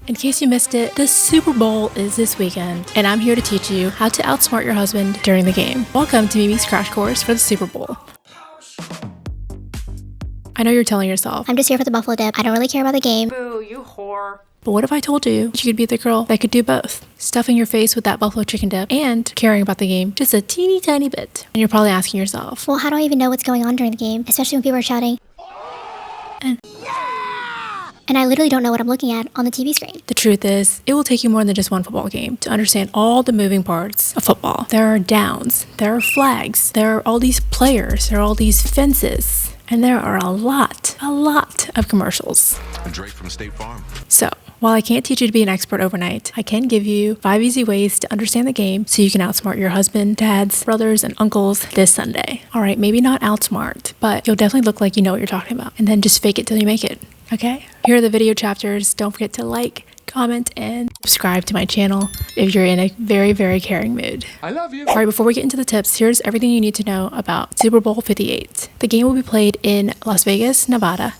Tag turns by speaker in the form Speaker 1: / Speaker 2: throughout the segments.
Speaker 1: In case you missed it, the Super Bowl is this weekend, and I'm here to teach you how to outsmart your husband during the game. Welcome to Mimi's Crash Course for the Super Bowl. I know you're telling yourself,
Speaker 2: I'm just here for the buffalo dip. I don't really care about the game.
Speaker 3: Boo, you whore.
Speaker 1: But what if I told you you could be the girl that could do both? Stuffing your face with that buffalo chicken dip and caring about the game just a teeny tiny bit. And you're probably asking yourself,
Speaker 2: Well, how do I even know what's going on during the game? Especially when people are shouting. And I literally don't know what I'm looking at on the TV screen.
Speaker 1: the truth is, it will take you more than just one football game to understand all the moving parts of football. There are downs, there are flags, there are all these players, there are all these fences, and there are a lot of commercials.
Speaker 4: And Drake from State Farm.
Speaker 1: So, while I can't teach you to be an expert overnight, I can give you 5 easy ways to understand the game so you can outsmart your husband, dads, brothers, and uncles this Sunday. Alright, maybe not outsmart, but you'll definitely look like you know what you're talking about. And then just fake it till you make it, okay? Here are the video chapters. Don't forget to like, comment, and subscribe to my channel if you're in a very, very caring mood.
Speaker 4: I love you.
Speaker 1: Alright, before we get into the tips, here's everything you need to know about Super Bowl 58. The game will be played in Las Vegas, Nevada.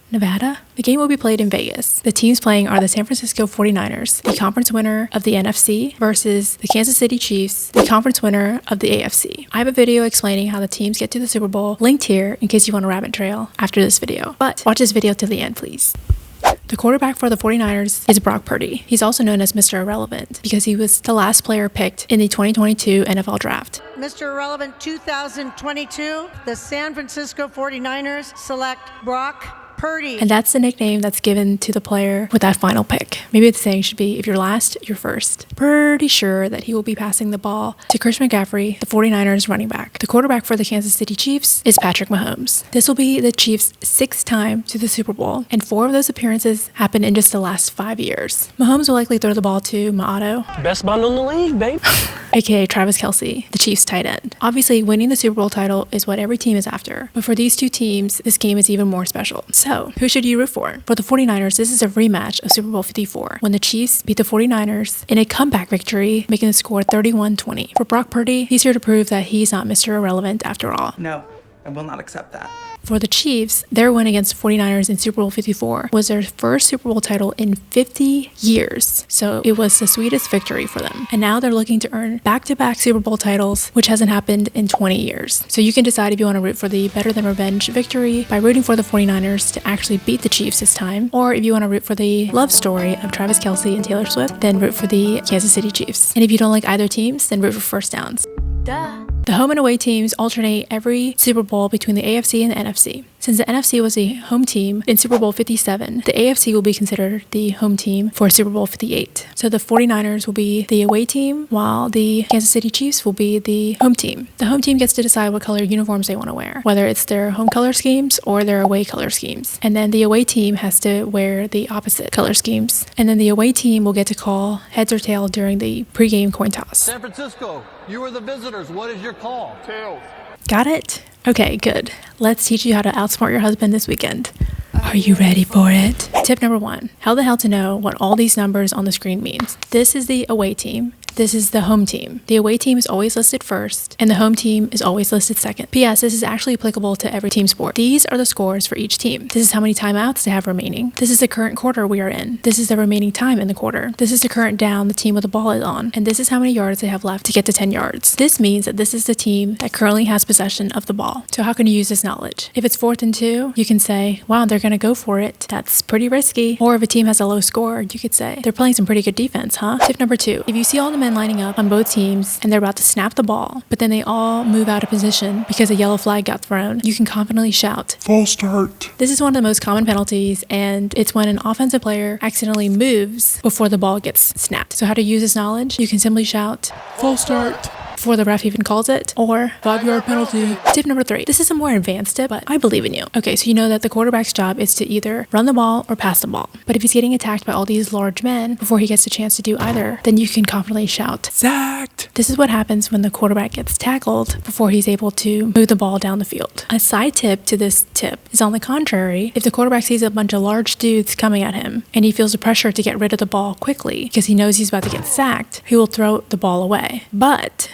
Speaker 1: The game will be played in Vegas. The teams playing are the San Francisco 49ers, the conference winner of the NFC, versus the Kansas City Chiefs, the conference winner of the AFC. I have a video explaining how the teams get to the Super Bowl linked here in case you want a rabbit trail after this video. But watch this video till the end, please. The quarterback for the 49ers is Brock Purdy. He's also known as Mr. Irrelevant because he was the last player picked in the 2022 NFL Draft.
Speaker 3: Mr. Irrelevant 2022, the San Francisco 49ers select Brock Purdy.
Speaker 1: And that's the nickname that's given to the player with that final pick. Maybe the saying should be, if you're last, you're first. Pretty sure that he will be passing the ball to Chris McCaffrey, the 49ers running back. The quarterback for the Kansas City Chiefs is Patrick Mahomes. This will be the Chiefs' 6th time to the Super Bowl, and 4 of those appearances happened in just the last 5 years. Mahomes will likely throw the ball to Maato,
Speaker 5: Best bundle in the league, babe.
Speaker 1: aka Travis Kelce, the Chiefs' tight end. Obviously, winning the Super Bowl title is what every team is after, but for these two teams, this game is even more special. So, who should you root for? For the 49ers, this is a rematch of Super Bowl 54, when the Chiefs beat the 49ers in a comeback victory, making the score 31-20. For Brock Purdy, he's here to prove that he's not Mr. Irrelevant after all.
Speaker 6: No, I will not accept that.
Speaker 1: For the Chiefs, their win against the 49ers in Super Bowl 54 was their first Super Bowl title in 50 years. So it was the sweetest victory for them. And now they're looking to earn back-to-back Super Bowl titles, which hasn't happened in 20 years. So you can decide if you want to root for the better than revenge victory by rooting for the 49ers to actually beat the Chiefs this time. Or if you want to root for the love story of Travis Kelce and Taylor Swift, then root for the Kansas City Chiefs. And if you don't like either teams, then root for first downs. Duh. The home and away teams alternate every Super Bowl between the AFC and the NFC. Since the NFC was a home team in Super Bowl 57, the AFC will be considered the home team for Super Bowl 58. So the 49ers will be the away team, while the Kansas City Chiefs will be the home team. The home team gets to decide what color uniforms they want to wear, whether it's their home color schemes or their away color schemes. And then the away team has to wear the opposite color schemes. And then the away team will get to call heads or tail during the pregame coin toss.
Speaker 7: San Francisco, you are the visitors. What is your call? Tails.
Speaker 1: Got it? Okay, good. Let's teach you how to outsmart your husband this weekend. Are you ready for it? Tip number 1. How the hell to know what all these numbers on the screen means. This is the away team. This is the home team. The away team is always listed first, and the home team is always listed second. P.S. This is actually applicable to every team sport. These are the scores for each team. This is how many timeouts they have remaining. This is the current quarter we are in. This is the remaining time in the quarter. This is the current down the team with the ball is on. And this is how many yards they have left to get to 10 yards. This means that this is the team that currently has possession of the ball. So how can you use this knowledge? If it's 4th and 2, you can say, wow, they're going to go for it. That's pretty risky. Or if a team has a low score, you could say, they're playing some pretty good defense, huh? Tip number 2. If you see all the men lining up on both teams and they're about to snap the ball, but then they all move out of position because a yellow flag got thrown, you can confidently shout,
Speaker 4: False start.
Speaker 1: This is one of the most common penalties, and it's when an offensive player accidentally moves before the ball gets snapped. So how to use this knowledge? You can simply shout,
Speaker 4: False start.
Speaker 1: before the ref even calls it, or
Speaker 4: 5-yard penalty.
Speaker 1: Tip number 3. This is a more advanced tip, but I believe in you. Okay, so you know that the quarterback's job is to either run the ball or pass the ball. But if he's getting attacked by all these large men before he gets a chance to do either, then you can confidently shout,
Speaker 4: Sacked.
Speaker 1: This is what happens when the quarterback gets tackled before he's able to move the ball down the field. A side tip to this tip is, on the contrary, if the quarterback sees a bunch of large dudes coming at him and he feels the pressure to get rid of the ball quickly because he knows he's about to get sacked, he will throw the ball away. But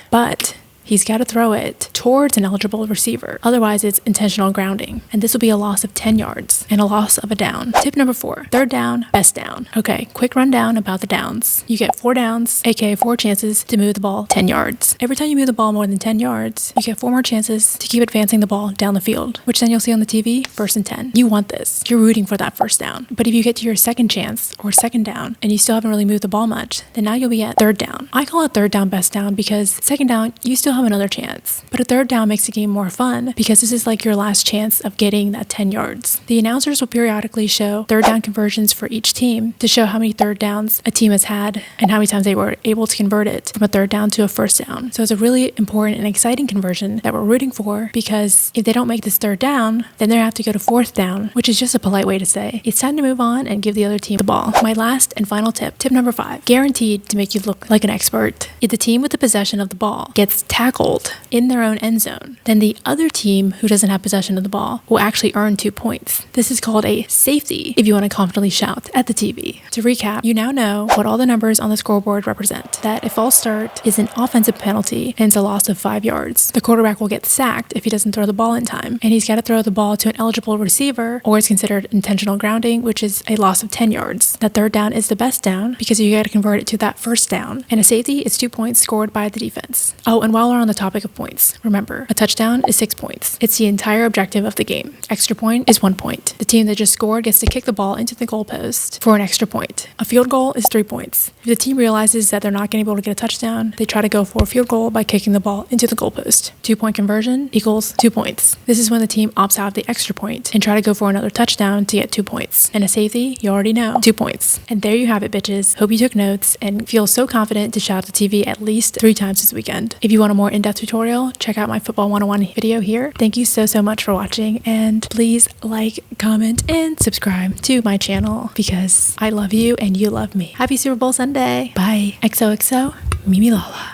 Speaker 1: he's got to throw it towards an eligible receiver. Otherwise, it's intentional grounding. And this will be a loss of 10 yards and a loss of a down. Tip number 4, third down, best down. Okay, quick rundown about the downs. You get 4 downs, aka 4 chances to move the ball 10 yards. Every time you move the ball more than 10 yards, you get 4 more chances to keep advancing the ball down the field, which then you'll see on the TV, 1st and 10. You want this. You're rooting for that first down. But if you get to your second chance or second down and you still haven't really moved the ball much, then now you'll be at third down. I call it third down, best down because second down, you still have another chance. But a third down makes the game more fun because this is like your last chance of getting that 10 yards. The announcers will periodically show third down conversions for each team to show how many third downs a team has had and how many times they were able to convert it from a third down to a first down. So it's a really important and exciting conversion that we're rooting for because if they don't make this third down, then they have to go to fourth down, which is just a polite way to say it's time to move on and give the other team the ball. My last and final tip, tip number 5, guaranteed to make you look like an expert. If the team with the possession of the ball gets tackled in their own end zone, then the other team who doesn't have possession of the ball will actually earn 2 points. This is called a safety if you want to confidently shout at the TV. To recap, you now know what all the numbers on the scoreboard represent. That a false start is an offensive penalty and it's a loss of 5 yards. The quarterback will get sacked if he doesn't throw the ball in time, and he's got to throw the ball to an eligible receiver, or it's considered intentional grounding, which is a loss of 10 yards. That third down is the best down because you got to convert it to that first down. And a safety is 2 points scored by the defense. Oh, and while we're on the topic of points, remember, a touchdown is 6 points. It's the entire objective of the game. Extra point is 1 point. The team that just scored gets to kick the ball into the goalpost for an extra point. A field goal is 3 points. If the team realizes that they're not going to be able to get a touchdown, they try to go for a field goal by kicking the ball into the goalpost. 2 point conversion equals 2 points. This is when the team opts out of the extra point and try to go for another touchdown to get 2 points. And a safety, you already know, 2 points. And there you have it, bitches. Hope you took notes and feel so confident to shout at the TV at least 3 times this weekend. If you want a more in-depth tutorial, check out my Football 101 video here. Thank you so much for watching, and please like, comment, and subscribe to my channel because I love you and you love me. Happy Super Bowl Sunday. Bye. XOXO, Mimi Lala.